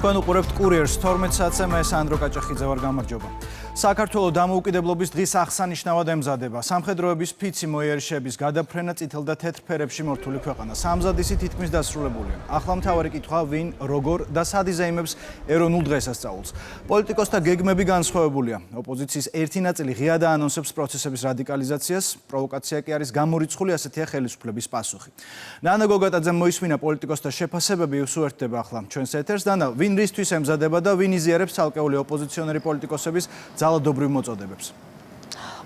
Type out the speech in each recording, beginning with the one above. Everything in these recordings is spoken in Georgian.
თქვენ უყურებთ კურიერს 12 საათზე მე სანდრო კაჭახიძე ვარ გამარჯობა. საქართველოს დამოუკიდებლობის დღის აღსანიშნავად ემზადება. სამხედროების ფიცი მოიერიშების გადაფრენა წითელ და თეთრ ფერებში მორთული ქვეყანა. სამზადისი თითქმის დასრულებულია. ახლა მთავარი კითხვა ვინ, როგორ და სად იზეიმებს ეროვნულ დღესასწაულს. პოლიტიკოსთა გეგმები განსხვავებულია. ოპოზიციის ერთი ნაწილი ღიად აანონსებს პროცესების რადიკალიზაციას, პროვოკაცია კი არის გამორიცხული ასეთია ხელისუფლების პასუხი. ნანა გოგატაძემ მოისმინა პოლიტიკოსთა შეფასებები უსუერთდება ახლა ჩვენს ეთერს და ვინ რისთვის ემზადება და ვინ იზიარებს ცალკეული ოპოზიციონერი პოლიტიკოსების ძალადობრივ მოწოდებებს.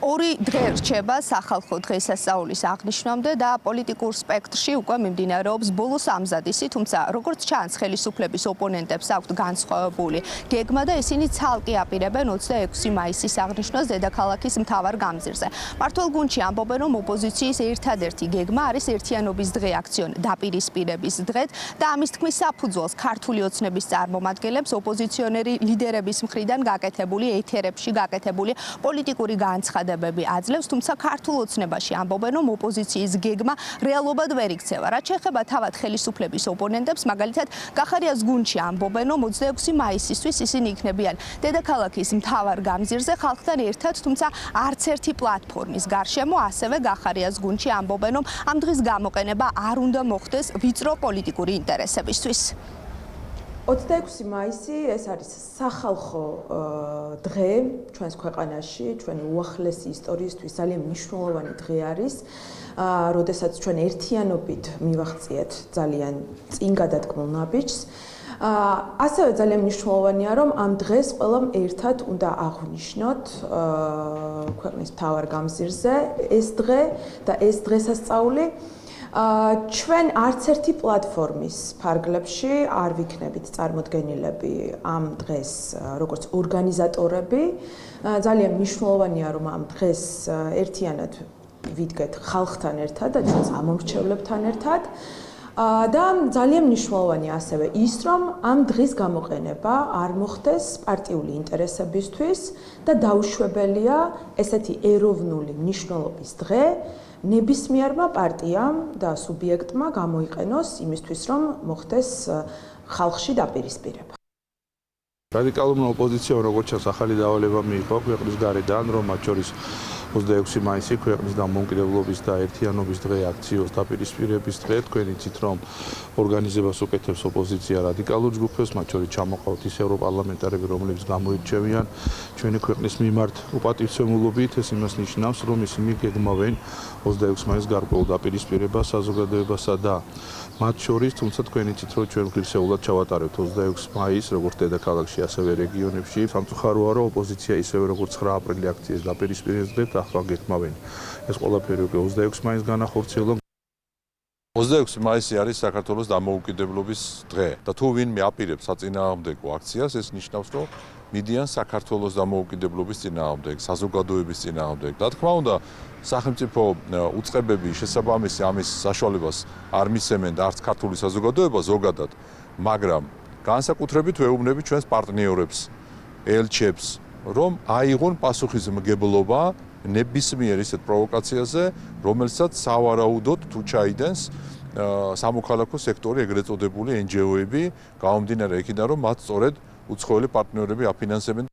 ორი დღე რჩება სახალხო დღესასწაულის აღნიშვნამდე და პოლიტიკურ სპექტრში უკვე მიმდინარეობს ბოლო სამზადისი, თუმცა როგორც ჩანს, ხელისუფლების ოპონენტებს აქვთ განსხვავებული გეგმა და ისინი ცალკე აპირებენ 26 მაისის აღნიშვნას დედაქალაქის მთავარ გამზირზე. მართლ გუნდში ამბობენ, რომ ოპოზიციის ერთადერთი გეგმა არის ერთიანობის დღე აქციონ დაპირისპირების დღეთ და ამის თქმის საფუძველს ქართული ოცნების წარმომადგენლებს ოპოზიციონერი ლიდერების მხრიდან გაკეთებული ეთერებში გაკეთებული პოლიტიკური განცხადებები აძლევს, თუმცა ქართულ ოცნებაში ამბობენ, რომ ოპოზიციის გეგმა რეალობად ვერ იქცევა. რაც შეეხება თავად ხელისუფლების ოპონენტებს, მაგალითად, გახარიას გუნდში ამბობენ, რომ 26 მაისისთვის ისინი იქნებიან დედაქალაქის მთავარ გამზირზე ხალხთან ერთად, თუმცა არც ერთი პლატფორმის გარშემო, ასევე გახარიას გუნდში ამბობენ, რომ ამ დღის გამოყენება არ უნდა მოხდეს ვიწრო პოლიტიკური ინტერესებისთვის. 26 მაისი ეს არის სახალხო დღე ჩვენს ქვეყანაში, ჩვენი უახლესი ისტორიისთვის ძალიან მნიშვნელოვანი დღე არის, როდესაც ჩვენ ერთიანობით მივახციეთ ძალიან წინ გადადგმულ ნაბიჯს. ასევე ძალიან მნიშვნელოვანია, რომ ამ დღეს ყველამ ერთად უნდა აღვნიშნოთ ქვეყნის მთავარ გამზირზე ეს დღე და ეს დღესასწაული. ჩვენ არც ერთი პლატფორმის ფარგლებში არ ვიქნებით წარმოდგენილები ამ დღეს როგორც ორგანიზატორები. ძალიან მნიშვნელოვანია, რომ ამ დღეს ერთიანად ვიდგეთ ხალხთან ერთად და ჩვენს ამომრჩევლებთან ერთად. და ძალიან მნიშვნელოვანია ასევე ის, რომ ამ დღის გამოყენება არ მოხდეს პარტიული ინტერესებისთვის და დაუშვებელია ესეთი ეროვნული მნიშვნელობის დღე ნებისმიერმა პარტიამ და სუბიექტმა გამოიყენოს იმისთვის, რომ მოხდეს ხალხში დაპირისპირება. რადიკალურმა ოპოზიციამ როგორც ჩანს ახალი დავალება მიიღო ქვეყნის გარედან, რომ მათ შორის 26 მაისი ქვეყნის დამოუკიდებლობის და ერთიანობის დღე აქციოს დაპირისპირების დღე. თქვენ იცით, რომ ორგანიზებას უკეთებს ოპოზიცია რადიკალურ ჯგუფებს, მათ შორის ჩამოყავთ ის ევროპარლამენტარები, რომლებიც გამოირჩევიან ჩვენი ქვეყნის მიმართ უპატივცემულობით. ეს იმას ნიშნავს, რომ ისინი გეგმავენ 26 მაისს გარკვეულ დაპირისპირებას საზოგადოებასა და მათ შორის, თუმცა თქვენ იცით, რომ ჩვენ ღირსეულად ჩავატარებთ 26 მაისს, როგორც დედაქალაქში, ასევე რეგიონებში. სამწუხაროა, რომ ოპოზიცია ისევე როგორც 9 აპრილის აქციის დაპირისპირების დღეს ახლა გეგმავენ ეს ყველაფერი უკვე 26 მაისს განახორციელონ. 26 მაისი არის საქართველოს დამოუკიდებლობის დღე და თუ ვინმე აპირებს საწინააღმდეგო აქციას, ეს ნიშნავს, რომ მიდიან საქართველოს დამოუკიდებლობის წინააღმდეგ, საზოგადოების წინააღმდეგ. რა თქმა უნდა, სახელმწიფო უწყებები შესაბამისი ამის საშუალებას არ მისცემენ და არც ქართული საზოგადოება ზოგადად, მაგრამ განსაკუთრებით ვეუბნები ჩვენს პარტნიორებს, ელჩებს, რომ აიღონ პასუხისმგებლობა ნებისმიერ ისეთ პროვოკაციაზე, რომელსაც სავარაუდოდ თუ ჩაიდენს სამოქალაქო სექტორი, ეგრეთ წოდებული NGO-ები, გამომდინარე იქიდან, რომ მათ სწორედ უცხოელი პარტნიორები აფინანსებენ.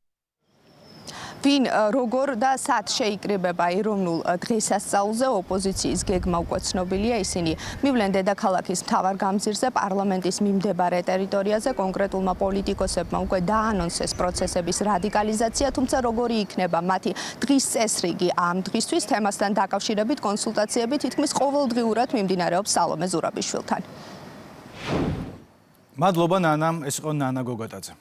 ვინ, როგორ და სად შეიკრიბება ეროვნულ დღესასწაულზე, ოპოზიციის გეგმა უკვე ცნობილია, ისინი მივლენ დედაქალაქის მთავარ გამზირზე, პარლამენტის მიმდებარე ტერიტორიაზე, კონკრეტულმა პოლიტიკოსებმა უკვე დაანონსეს პროცესების რადიკალიზაცია, თუმცა როგორი იქნება მათი დღის წესრიგი ამ დღისთვის, თემასთან დაკავშირებით კონსულტაციები თითქმის ყოველდღიურად მიმდინარეობს სალომე ზურაბიშვილთან. მადლობა ნანა, ეს იყო ნანა გოგატაძე.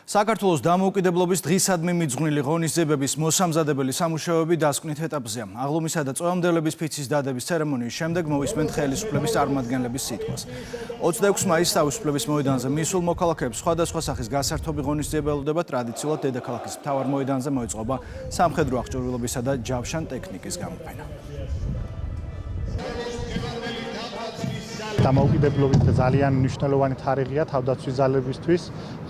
საქართველოს დამოუკიდებლობის დღისადმი მიძღვნილი ღონისძიებების მოსამზადებელი სამუშაოები დასკვნით ეტაპზეა. აღლუმისა და წვევამდელების ფიცის დადების ცერემონიის შემდეგ მოვისმენთ ხელისუფლების წარმომადგენლების სიტყვას. 26 მაისს თავისუფლების მოედანზე მისულ მოქალაქეებს სხვადასხვა სახის გასართობი ღონისძიება ელოდება. ტრადიციულად დედაქალაქის მთავარ მოედანზე მოეწყობა სამხედრო აღჭურვილობისა და ჯავშან ტექნიკის გამოფენა. დამოუკიდებლობის ძალიან მნიშვნელოვანი თარიღია თავდაცვის ძალებისთვის.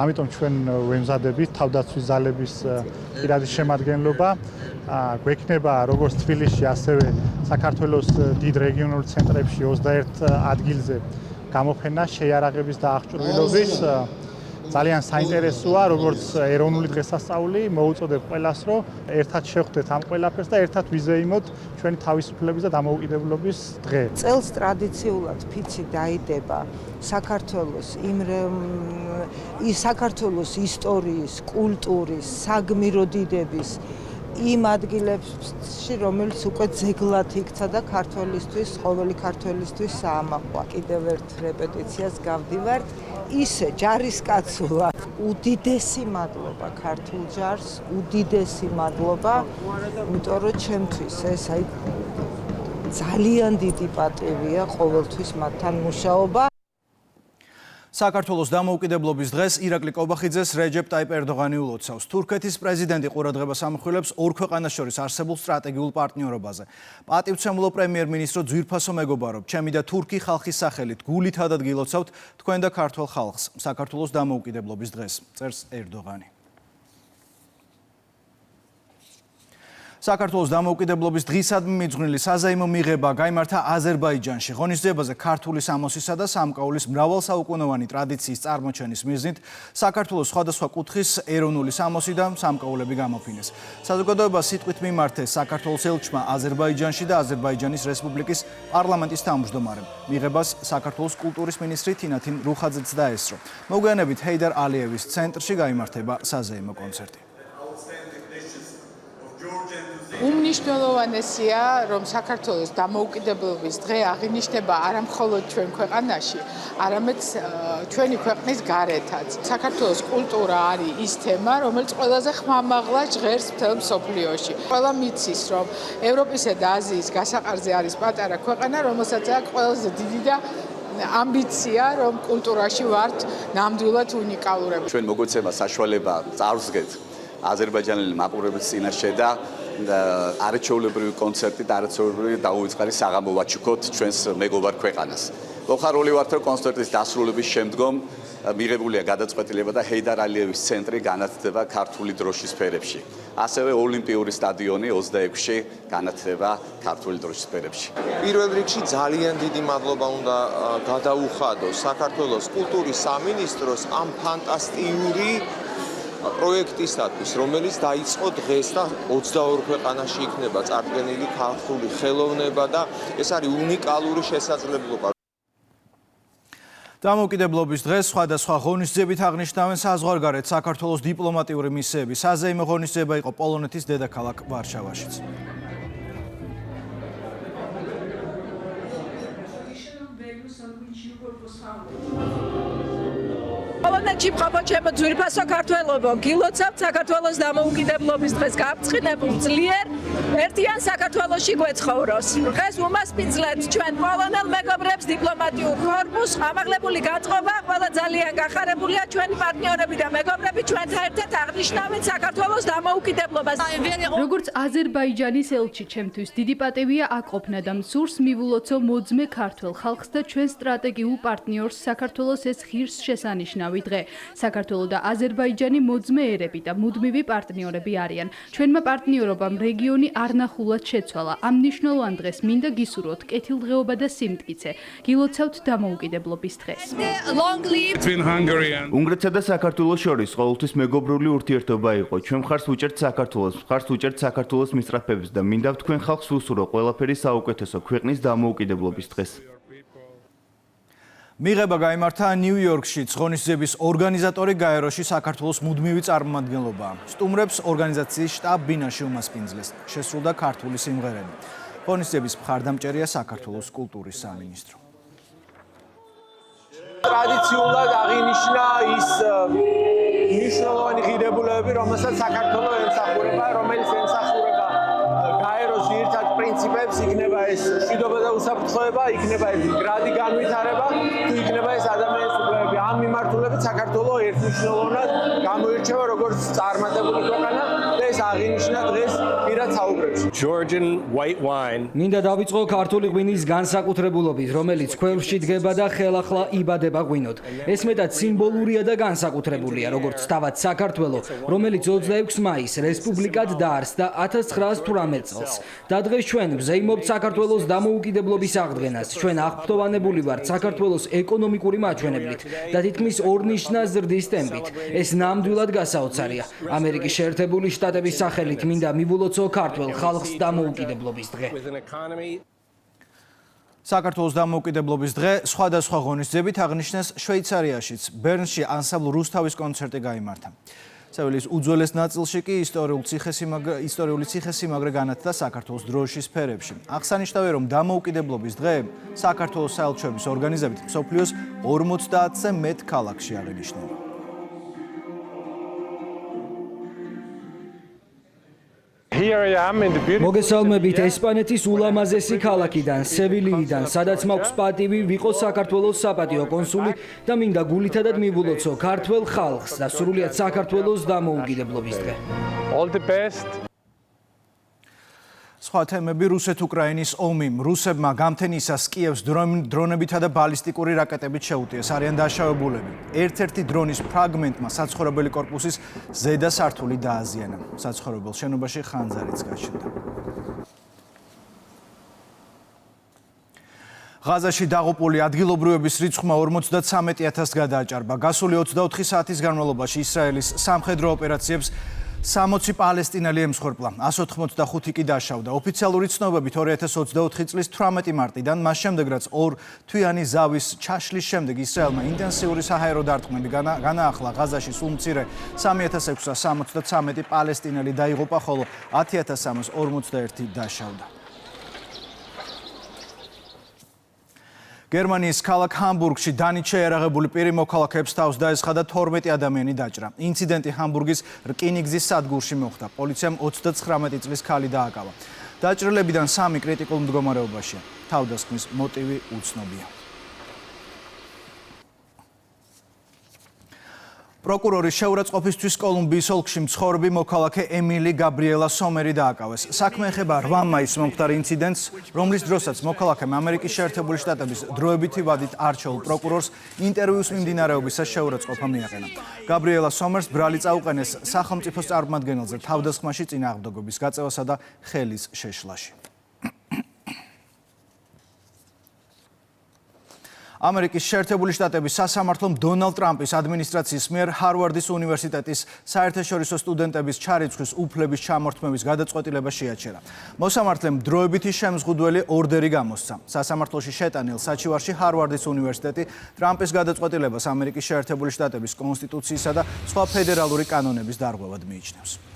ამიტომ ჩვენ ვემზადებით თავდაცვის ძალების პირადი შემადგენლობა. გვექნება როგორც თბილისში, ასევე საქართველოს დიდ რეგიონულ ცენტრებში 21 ადგილზე გამოფენა შეიარაღების და აღჭურვილობის ძალიან საინტერესოა, როგორც ეროვნული დღესასწაული მოუწოდებ ყველას, რომ ერთად შევხვდეთ ამ ყველაფერს და ერთად ვიზეიმოთ ჩვენი თავისუფლების და დამოუკიდებლობის დღე. წელს ტრადიციულად ფიცი დაიდება საქართველოს ისტორიის, კულტურის, საგმირო დიდების იმ ადგილებში, რომელიც უკვე ძეგლად იქცა და ქართველისთვის, ყოველი ქართველისთვის საამაყოა. კიდევ ერთ რეპეტიციას გავდივართ. ისე ჯარისკაცულად უდიდესი მადლობა ქართულ ჯარს, უდიდესი მადლობა, იმიტომ რომ ჩემთვის ეს ძალიან დიდი პატივია ყოველთვის მათთან მუშაობა. საქართველოს დამოუკიდებლობის დღეს ირაკლი კობახიძეს რეჯეპ ტაიპ ერდოღანი ულოცავს. თურქეთის პრეზიდენტი ყურადღებას ამხვილებს ორ ქვეყანას შორის არსებულ სტრატეგიულ პარტნიორობაზე. პატივცემულო პრემიერ-მინისტრო ძვირფასო მეგობარო, ჩემი და თურქი ხალხის სახელით გულით ადადგილოცავთ თქვენ და ქართულ ხალხს საქართველოს დამოუკიდებლობის დღეს, წერს ერდოღანი. საქართველოს დამოუკიდებლობის დღისადმი მიძღვნილი საზეიმო მიღება გაიმართა აზერბაიჯანში. ღონისძიებაზე ქართული სამოსისა და სამკაულის მრავალსაუკუნოვანი ტრადიციის წარმოჩენის მიზნით საქართველოს სხვადასხვა კუთხის ეროვნული სამოსი და სამკაულები გამოფინეს. საზოგადოებას სიტყვით მიმართეს საქართველოს ელჩმა აზერბაიჯანში და აზერბაიჯანის რესპუბლიკის პარლამენტის თავმჯდომარემ. მიღებას საქართველოს კულტურის მინისტრი თინათინ რუხაძეც დაესწრო. მოგვიანებით ჰეიდარ ალიევის ცენტრში გაიმართება საზეიმო კონცერტი. უმნიშვნელოვანესია, რომ საქართველოს დამოუკიდებლობის დღე აღინიშნება არა მხოლოდ ჩვენ ქვეყანაში, არამედ ჩვენი ქვეყნის გარეთაც. საქართველოს კულტურა არის ის თემა, რომელიც ყველაზე ხმამაღლა ჟღერს მთელ მსოფლიოში. ყველა მიცის, რომ ევროპისა და აზიის გასაყარზე არის პატარა ქვეყანა, რომელსაც აქვს ყველაზე დიდი და ამბიცია, რომ კულტურაში ვართ ნამდვილად უნიკალურები. ჩვენ მოგვეცემა საშუალება წარვსგეთ აზერბაიჯანელი მაყურებლის წინაშე და არაჩვეულებრივი კონცერტი და არაჩვეულებრივი დაუვიწყარი საღამო ვაჩუქოთ ჩვენს მეგობარ ქვეყანას. მოხარული ვართ, რომ კონცერტის დასრულების შემდგომ მიღებულია გადაწყვეტილება და ჰეიდარ ალიევის ცენტრი განათდება ქართული დროშის ფერებში. ასევე ოლიმპიური სტადიონი 26-ში განათდება ქართული დროშის ფერებში. პირველ რიგში ძალიან დიდი მადლობა უნდა გადაუხადო საქართველოს კულტურის სამინისტროს ამ ფანტასტიკური პროექტისათვის, რომელიც დაიწყო დღეს და 22 ქვეყანაში იქნება წარდგენილი ქართული ხელოვნება და ეს არის უნიკალური შესაძლებლობა. დამოუკიდებლობის დღეს სხვადასხვა ღონისძიებით აღნიშნავენ საზღვარგარეთ საქართველოს დიპლომატიური მისიები. საზეიმო ღონისძიება იყო პოლონეთის დედაქალაქ ვარშავაშიც. პოლონეთში მყოფ ჩემო ძვირფასო ქართველობო, გილოცავთ საქართველოს დამოუკიდებლობის დღეს გაფრთხილებულ ძლიერ ერთიან საქართველოში გვეცხოვროს. დღეს უმასპინძლეთ ჩვენ პოლონელ მეგობრებს დიპლომატიურ კორპუსს, ამაღლებული განწყობა, ყველა ძალიან გახარებულია ჩვენი პარტნიორები და მეგობრები ჩვენთან ერთად აღნიშნავენ საქართველოს დამოუკიდებლობას. როგორც აზერბაიჯანის ელჩი, ჩემთვის დიდი პატივია აქ ყოფნა და მსურს მივულოცო მოძმე ქართველ ხალხს და ჩვენ სტრატეგიულ პარტნიორს საქართველოს ეს ღირსშესანიშნავი დღე. საქართველო და აზერბაიჯანი მოძმე ერები და მუდმივი პარტნიორები არიან. ჩვენმა პარტნიორობამ რეგიონი არნახულად შეცვალა. ამ მნიშვნელოვან დღეს მინდა გისურვოთ კეთილდღეობა და სიმტკიცე. გილოცავთ დამოუკიდებლობის დღეს. უნგრეთსა და საქართველოს შორის ყოველთვის მეგობრული ურთიერთობა იყო. ჩვენ მხარს უჭერთ საქართველოს, მხარს უჭერთ საქართველოს მისწრაფებს და მინდა თქვენ ხალხს ვუსურვო ყველაფერი საუკეთესო ქვეყნის დამოუკიდებლობის დღეს. მიღება გაიმართა ნიუ-იორკში, ღონისძიების ორგანიზატორი გაეროში საქართველოს მუდმივი წარმომადგენლობაა. სტუმრებს ორგანიზაციის შტაბ-ბინაში უმასპინძლეს. შესრულდა ქართული სიმღერები. ღონისძიების მხარდამჭერია საქართველოს კულტურის სამინისტრო. ტრადიციულად აღინიშნა ის მნიშვნელოვანი ღირებულებები, რომელსაც საქართველო ემსახურება, რომელიც ემსახურება გაეროს ძირითად პრინციპებს, იქნება ეს მშვიდობა და უსაფრთხოება, იქნება ეს მდგრადი განვითარება, თუ იქნება ეს ადამიანის უფლებები. ამ მიმართულებით საქართველო ერთმნიშვნელოვნად გამოირჩევა როგორც წარმატებული ქვეყანა და ეს ეს აღინიშნა დღეს პირად საუბრებში. Georgian white wine. მინდა დავიწყო ქართული ღვინის განსაკუთრებულობით, რომელიც ქვევრში დგება და ხელახლა იბადება ღვინოდ. ეს მეტად სიმბოლურია და განსაკუთრებულია, როგორც თავად საქართველოს, რომელიც 26 მაისს რესპუბლიკად დაარსდა 1918 წელს. და დღეს ჩვენ ვზეიმობთ საქართველოს დამოუკიდებლობის აღდგენას. ჩვენ აღფრთოვანებული ვართ საქართველოს ეკონომიკური მაჩვენებლით და თითქმის ორნიშნა ზრდის ტემპით. ეს ნამდვილად გასაოცარია. ამერიკის შეერთებული შტატების სახელით მინდა მივულოცო ქართველ ხალხს დამოუკიდებლობის დღე. საქართველოს დამოუკიდებლობის დღე სხვადასხვა ღონისძიებით აღნიშნეს შვეიცარიაშიც. ბერნში ანსამბლ რუსთავის კონცერტი გაიმართა. სევილის უძველეს ნაწილში კი ისტორიული ციხესიმაგრე განათდა საქართველოს დროშის ფერებში. აღსანიშნავია, რომ დამოუკიდებლობის დღე საქართველოს საელჩოების ორგანიზებით მსოფლიოს 50-ზე მეტ ქალაქში აღინიშნება. მოგესალმებით ესპანეთის ულამაზესი ქალაქიდან, სევილიიდან, სადაც მაქვს პატივი ვიყოს საქართველოს საპატიო კონსული და მინდა გულითადად მივულოცო ქართველ ხალხს და სრულიად საქართველოს დამოუკიდებლობის დღე. All the best. სხვა თემები რუსეთ-უკრაინის ომი. რუსებმა გამთენისას კიევს დრონებითა და ბალისტიკური რაკეტებით შეუტიეს. არიან დაშავებულები. ერთ-ერთი დრონის ფრაგმენტმა საცხოვრებელი კორპუსის ზედა სართული დააზიანა. საცხოვრებელ შენობაში ხანძარიც გაჩნდა. ღაზაში დაღუპული ადგილობრივების რიცხვმა 53,000-ს გადააჭარბა. გასული 24 საათის განმავლობაში ისრაელის სამხედრო ოპერაციებს 60 პალესტინელი ემსხვერპლა, 185 კი დაშავდა. ოფიციალური ცნობებით 2024 წლის 18 მარტიდან, მას შემდეგ რაც ორ თვიანი ზავის ჩაშლის შემდეგ ისრაელმა ინტენსიური საჰაერო დარტყმები განაახლა ღაზაში სულ მცირე 3673 პალესტინელი დაიღუპა, ხოლო 10341 დაშავდა. გერმანიის ქალაქ ჰამბურგში დანით შეიარაღებული პირი მოქალაქეებს თავს დაესხა და 12 ადამიანი დაჭრა. ინციდენტი ჰამბურგის რკინიგზის სადგურში მოხდა. პოლიციამ 39 წლის ქალი დააკავა. დაჭრილებიდან 3 კრიტიკულ მდგომარეობაშია. თავდასხმის მოტივი უცნობია. პროკურორის შეურაცხყოფისთვის კოლუმბიის ოლქში მცხოვრები მოქალაქე ემილი გაბრიელა სომერი დააკავეს. საქმე ეხება 8 მაისს მომხდარ ინციდენტს, რომლის დროსაც მოქალაქემ ამერიკის შეერთებული შტატების დროებითი ვადით არჩეულ პროკურორს ინტერვიუს მიმდინარეობისას შეურაცხყოფა მიაყენა. გაბრიელა სომერს ბრალი წაუყენეს სახელმწიფოს წარმომადგენელზე თავდასხმაში წინააღმდეგობის გაწევასა და ხელის შეშლაში. ამერიკის შეერთებული შტატების სასამართლომ დონალდ ტრამპის ადმინისტრაციის მიერ ჰარვარდის უნივერსიტეტის საერთაშორისო სტუდენტების ჩარიცხვის უფლების ჩამორთმევის გადაწყვეტილება შეაჩერა. მოსამართლემ დროებითი შემზღუდველი ორდერი გამოსცა. სასამართლოში შეტანილ საჩივარში ჰარვარდის უნივერსიტეტი ტრამპის გადაწყვეტილებას ამერიკის შეერთებული შტატების კონსტიტუციისა და სხვა ფედერალური კანონების დარღვევად მიიჩნევს.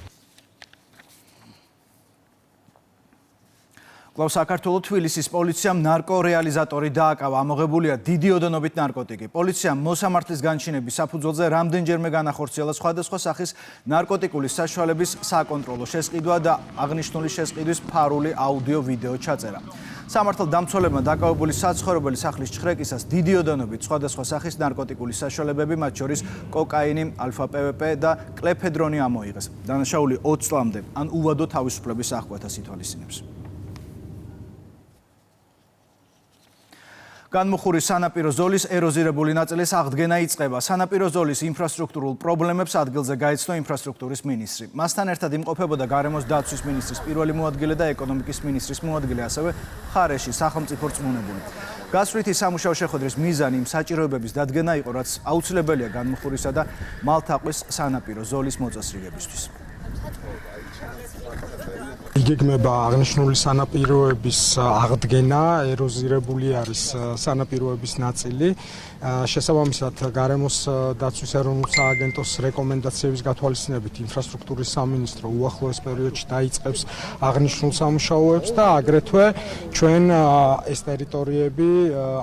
კვლავ საქართველოს თბილისის პოლიციამ ნარკორეალიზატორი დააკავა. ამოღებულია დიდი ოდენობით ნარკოტიკი. პოლიციამ მოსამართლის განჩინების საფუძველზე რამდენჯერმე განახორციელა სხვადასხვა სახის ნარკოტიკული საშუალების საკონტროლო შესყიდვა და აღნიშნული შესყიდვის ფარული აუდიო-ვიდეო ჩაწერა. სამართალდამცველებმა დაკავებული საცხოვრებელი სახლის ჩხრეკისას დიდი ოდენობით სხვადასხვა სახის ნარკოტიკული საშუალებები, მათ შორის კოკაინი, ალფა-პვპ და კლეფედრონი ამოიღეს. დანაშაული 20 წლამდე ან უვადო თავისუფლების აღკვეთას ითვალისწინებს. განმუხური სანაპირო ზოლის ეროზირებული ნაწილის აღდგენა იწყება. სანაპირო ზოლის ინფრასტრუქტურულ პრობლემებს ადგილზე გაეცნო ინფრასტრუქტურის მინისტრი. მასთან ერთად იმყოფებოდა გარემოს დაცვის მინისტრის პირველი მოადგილე და ეკონომიკის მინისტრის მოადგილე, ასევე მხარეში სახელმწიფო რწმუნებული. გასვლითი სამუშაო შეხვედრის მიზანი იმ საჭიროებების დადგენა იყო, რაც აუცილებელია განმუხურისა და მალთაყვის სანაპირო ზოლის მოწესრიგებისთვის. იგეგმება აღნიშნული სანაპიროების აღდგენა, ეროზირებული არის სანაპიროების ნაწილი. შესაბამისად, გარემოს დაცვის ეროვნულ სააგენტოს რეკომენდაციების გათვალისწინებით ინფრასტრუქტურის სამინისტრო უახლოეს პერიოდში დაიწყებს აღნიშნულ სამუშაოებს და აგრეთვე ჩვენ ეს ტერიტორიები,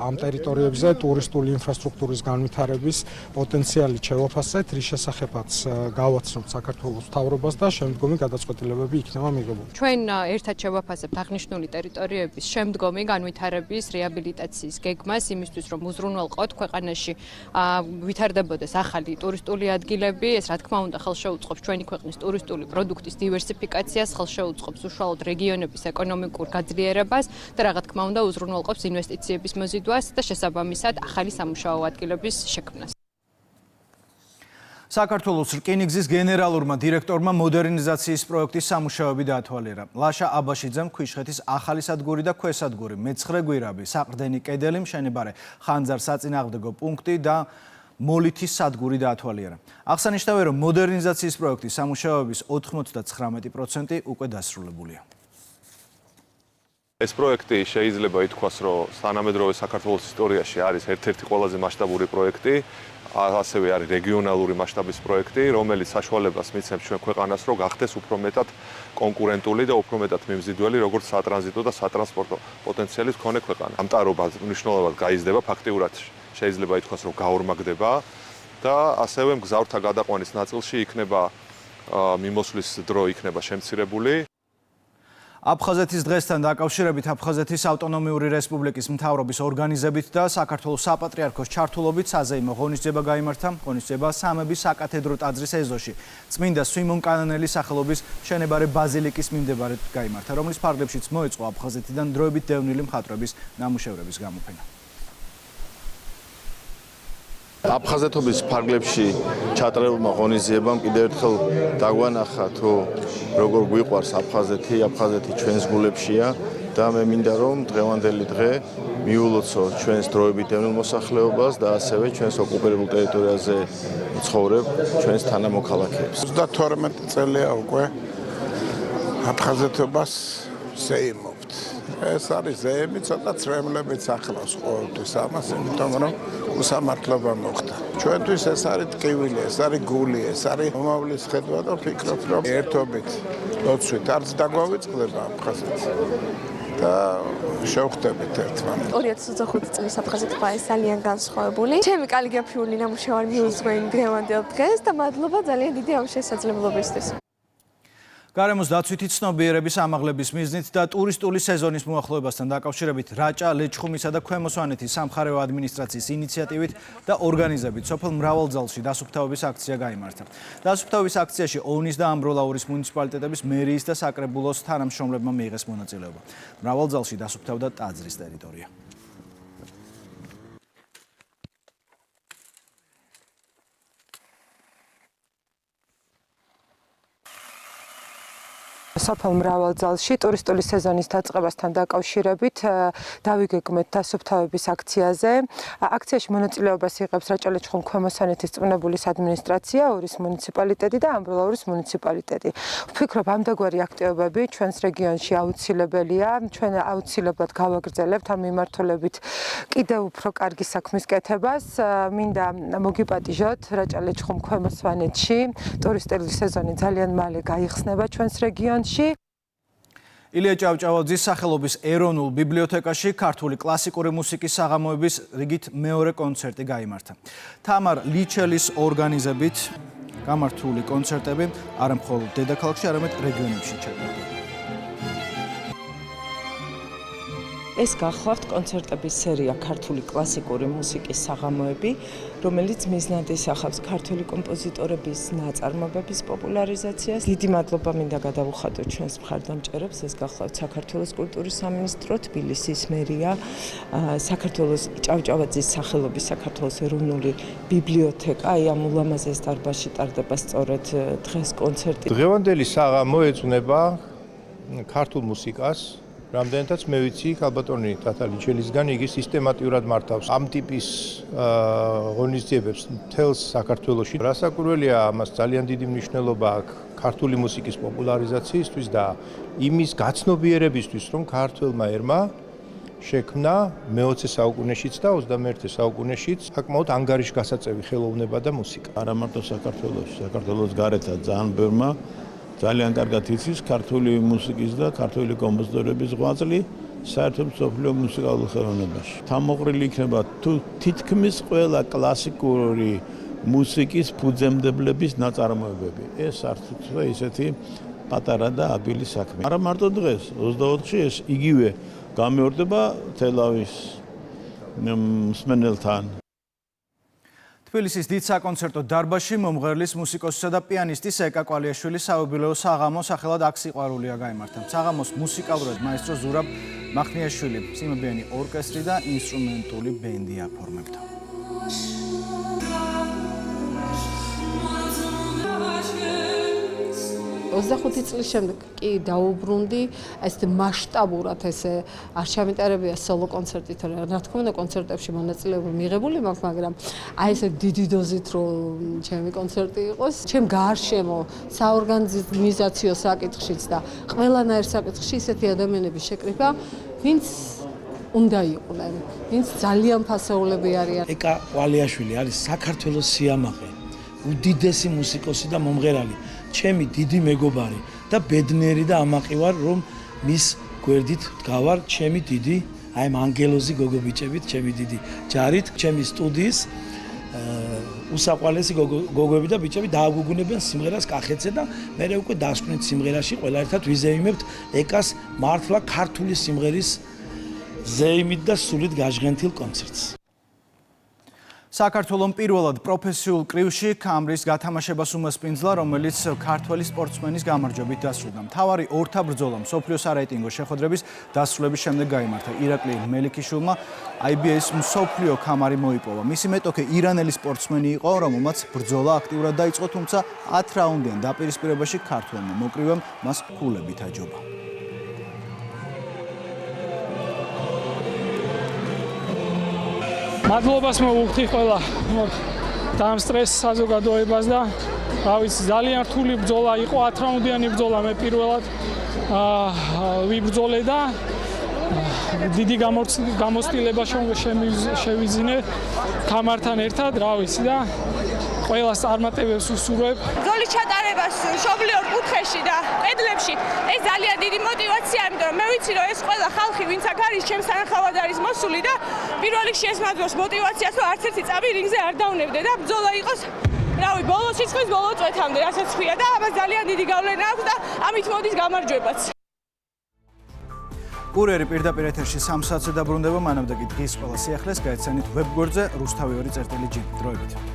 ამ ტერიტორიებზე ტურისტული ინფრასტრუქტურის განვითარების პოტენციალი შევაფასეთ, რის შესახებაც გავაცნობთ საქართველოს მთავრობას და შემდგომი გადაწყვეტილებები იქნება მიღებული. ჩვენ ერთად შევაფასებთ აღნიშნული ტერიტორიების შემდგომი განვითარების რეაბილიტაციის გეგმას იმისთვის, რომ უზრუნველყოთ ქვეყანაში ვითარდებოდეს ახალი ტურისტული ადგილები, ეს რა თქმა უნდა ხელშეუწყობს ჩვენი ქვეყნის ტურისტული პროდუქტის დივერსიფიკაციას, ხელშეუწყობს უშუალოდ რეგიონების ეკონომიკურ გაძლიერებას და რა თქმა უნდა უზრუნველყოფს ინვესტიციების მოზიდვას და შესაბამისად ახალი სამუშაო ადგილების შექმნას. საქართველოს რკინიგზის გენერალურმა დირექტორმა მოდერნიზაციის პროექტის სამუშაოები დაათვალიერა. ლაშა აბაშიძემ ქვიშხეთის ახალი სადგური და ქვესადგური, მეცხრე გვირაბი, საყრდენი კედელი, მშენებარე ხანძარ საწინააღმდეგო პუნქტი და მოლითის სადგური დაათვალიერა. აღსანიშნავია, რომ მოდერნიზაციის პროექტის სამუშაოების 99% უკვე დასრულებულია. ეს პროექტი შეიძლება ითქვას, რომ თანამედროვე საქართველოს ისტორიაში არის ერთ-ერთი ყველაზე მასშტაბური პროექტი. ასევე არის რეგიონალური მასშტაბის პროექტი, რომელიც საშუალებას მიცემს ჩვენ ქვეყანას, რომ გახდეს უფრო მეტად კონკურენტული და უფრო მეტად მიმზიდველი, როგორც სატრანზიტო და სატრანსპორტო პოტენციალის მქონე ქვეყანა. ამტარობა მნიშვნელოვნად გაიზრდება, ფაქტიურად შეიძლება ითქვას, რომ გაორმაგდება და ასევე მგზავრთა გადაყვანის ნაწილში იქნება მიმოსვლის დრო იქნება შემცირებული. აფხაზეთის დღესთან დაკავშირებით აფხაზეთის ავტონომიური რესპუბლიკის მთავრობის ორგანიზებით და საქართველოს საპატრიარქოს ჩართულობით საზეიმო ღონისძიება გაიმართა. ღონისძიება სამების საკათედრო ტაძრის ეზოში წმინდა სვიმონ კანონელის სახელობის მშენებარე ბაზილიკის მიმდებარედ გაიმართა, რომლის ფარგლებშიც მოეწყო აფხაზეთიდან დროებით დევნილი მხატვრების ნამუშევრების გამოფენა. აფხაზეთობის ფარგლებში ჩატარებულმა ღონისძიებამ კიდევ ერთხელ დაგვანახა თუ როგორ გვიყვარს აფხაზეთი, აფხაზეთი ჩვენს გულებშია და მე მინდა რომ დღევანდელი დღე მიულოცო ჩვენს დროებით დევნილ მოსახლეობას და ასევე ჩვენს ოკუპირებულ ტერიტორიაზე მცხოვრებ ჩვენს თანამოქალაქეებს. 32 წელია უკვე აფხაზეთობას ზეიმობთ. ეს არის ზეიმი, ცოტა ცრემლებიც ახლავს ყოველთვის ამას, იმიტომ რომ უსამართლობა მოხდა. ჩვენთვის ეს არის ტკივილი, ეს არის გული, ეს არის მომავლის ხედვა და ვფიქრობ, რომ ერთობით ლოცვით არც დაგვავიწყდება აფხაზეთი და შევხვდებით ერთმანეთს. 2025 წლის აფხაზეთობა ეს ძალიან განსხვავებული. ჩემი კალიგრაფიული ნამუშევარი მიუძღვე იმ დღევანდელ დღეს და მადლობა ძალიან დიდი ამ შესაძლებლობისთვის. გარემოს დაცვითი ცნობიერების ამაღლების მიზნით და ტურისტული სეზონის მოახლოებასთან დაკავშირებით რაჭა, ლეჩხუმისა და ქვემო სვანეთის სამხარეო ადმინისტრაციის ინიციატივით და ორგანიზებით სოფელ მრავალძალში დასუფთავების აქცია გაიმართა. დასუფთავების აქციაში ოვნის და ამბროლაურის მუნიციპალიტეტების მერიის და საკრებულოს თანამშრომლებმა მიიღეს მონაწილეობა. მრავალძალში დასუფთავდა ტაძრის ტერიტორია. სოფელ მრავალძალში ტურისტული სეზონის დაწყებასთან დაკავშირებით დავიგეგმეთ დასუფთავების აქციაზე. აქციაში მონაწილეობას იღებს რაჭა-ლეჩხუმ ქვემო სვანეთის წვნებულის ადმინისტრაცია, ორის მუნიციპალიტეტი და ამბროლაურის მუნიციპალიტეტი. ვფიქრობ, ამდაგვარი აქტივობები ჩვენს რეგიონში აუცილებელია. ჩვენ აუცილებლად გავაგრძელებთ ამ მიმართულებით კიდევ უფრო კარგი საქმის კეთებას. მინდა მოგიპატიჟოთ რაჭა-ლეჩხუმ ქვემო სვანეთში ტურისტული სეზონი ძალიან მალე გაიხსნება ჩვენს რეგიონში. ილია ჭავჭავაძის სახელობის ეროვნულ ბიბლიოთეკაში ქართული კლასიკური მუსიკის საღამოების რიგით მეორე კონცერტი გაიმართა. თამარ ლიჩელის ორგანიზებით გამართული კონცერტები არა მხოლოდ დედაქალაქში, არამედ რეგიონებში ჩატარდა. ეს გახლავთ კონცერტების სერია ქართული კლასიკური მუსიკის საღამოები, რომელიც მიზნად ისახავს ქართული კომპოზიტორების ნაწარმოებების პოპულარიზაციას. დიდი მადლობა მინდა გადავუხადო ჩვენს მხარდამჭერებს, ეს გახლავთ საქართველოს კულტურის სამინისტრო, თბილისის მერია, საქართველოს ჭავჭავაძის სახელობის საქართველოს ეროვნული ბიბლიოთეკა, აი ამ ულამაზეს დარბაზში ტარდება სწორედ დღეს კონცერტი. დღევანდელი საღამო ეძღვნება ქართულ მუსიკას. რამდენადაც მე ვიცი, ქალბატონი თათა ლიჩელისგან იგი სისტემატიურად მართავს ამ ტიპის ღონისძიებებს მთელს საქართველოში. რასაკვირველია, ამას ძალიან დიდი მნიშვნელობა აქვს ქართული მუსიკის პოპულარიზაციისთვის და იმის გაცნობიერებისთვის, რომ ქართველმა ერმა შექმნა მე-20 საუკუნეშიც და 21 საუკუნეშიც საკმაოდ ანგარიშგასაწევი ხელოვნება და მუსიკა. არა მარტო საქართველოში, საქართველოს გარეთაც ძალიან ბევრმა ძალიან კარგად იცის ქართული მუსიკის და ქართული კომპოზიტორების ღვაწლი საერთოდ მსოფლიო მუსიკალურ ხელოვნებაში. თამოყრილი იქნება თუ თითქმის ყველა კლასიკური მუსიკის ფუძემდებლების ნაწარმოებები. ეს არც ისეთი პატარა და ადვილი საქმე. არა მარტო დღეს 24-ში ეს იგივე გამეორდება თელავის მსმენელთან. თბილისის დიდ საკონცერტო დარბაზში მომღერლის მუსიკოსისა და პიანისტის ეკა კვალიაშვილის საიუბილეო საღამო სახელად აქ სიყვარულია გაიმართა. საღამოს მუსიკალურად მაესტრო ზურაბ მახნიაშვილი, სიმებიანი ორკესტრი და ინსტრუმენტული ბენდი აფორმებდა. 25 წლის შემდეგ კი დაუბრუნდი ესეთი მასშტაბურად ესე არ ჩამიტარებია სოლო კონცერტით, რა თქმა უნდა კონცერტებში მონაწილეობა მიღებული მაქვს, მაგრამ აი ესე დიდი დოზით რომ ჩემი კონცერტი იყოს, ჩემ გარშემო საორგანიზაციო საკითხშიც და ყველანაირ საკითხში ისეთი ადამიანების შეკრება, ვინც უნდა იყვნენ, ვინც ძალიან ფასეულები არიან. ეკა კვალიაშვილი არის საქართველოს სიამაყე, უდიდესი მუსიკოსი და მომღერალი. ჩემი დიდი მეგობარი და ბედნიერი და ამაყი ვარ, რომ მის გვერდით დგავარ ჩემი დიდი, აი ამ ანგელოზი გოგობიჭებით, ჩემი დიდი ჯარით, ჩემი სტუდიის უსაყვარლესი გოგოები და ბიჭები დააგუგუნებიან სიმღერას კახეთზე და მე უკვე დასკვნით სიმღერაში ყველა ერთად ვიზეიმებთ ეკას მართლა ქართული სიმღერის ზეიმით და სულით გაჟღენთილ კონცერტს. საქართველოს პირველად პროფესიულ კრივში კამრის გათამაშებას უმასპინძლა, რომელიც ქართველი სპორტსმენის გამარჯვებით დასრულდა. მთავარი ორთა ბრძოლა მსოფლიო სარეიტინგო შეხვედრების დასრულების შემდეგ გაიმართა. ირაკლი მელიქიშვილმა IBS მსოფლიო კამარი მოიპოვა. მისი მეტოქე ირანელი სპორტსმენი იყო, რომელმაც ბრძოლა აქტიურად დაიწყო, თუმცა 10 რაუნდიან დაპირისპირებაში ქართველმა მოკრივემ მას ქულებით აჯობა. მადლობას მოვუხდი ყველა ამ სტრესს საზოგადოებას და რა ვიცი ძალიან რთული ბრძოლა იყო 10 რაუნდიანი ბრძოლა მე პირველად ვიბრძოლე და დიდი გამოცდილება შევიძინე კამართან ერთად რა ვიცი და ყველას წარმატებებს ვსურვებ. ბრძოლის ჩატარებას მშობლიურ კუთხეში და კედლებში ეს ძალიან დიდი мотиваციაა, იმიტომ რომ მე ვიცი რომ ეს ყველა ხალხი ვინც აქ არის ჩემს თანახმად არის მოსული და პირველ რიგში ეს მათ დროს мотиваციას რომ არც ერთი წამი რინგზე არ დავნებდე და ბრძოლა იყოს რავი ბოლო სიცხვის ბოლო წვეთამდე რასაც ხია და ამას ძალიან დიდი გავლენა აქვს და ამით მოდის გამარჯვებაც. კურიერი პირდაპირ ეთერში 3 საათზე დაბრუნდება, მანამდე კი დღის ყველა სიახლეს გაეცანით ვებგვერდზე rustavi2.gi. დროებით.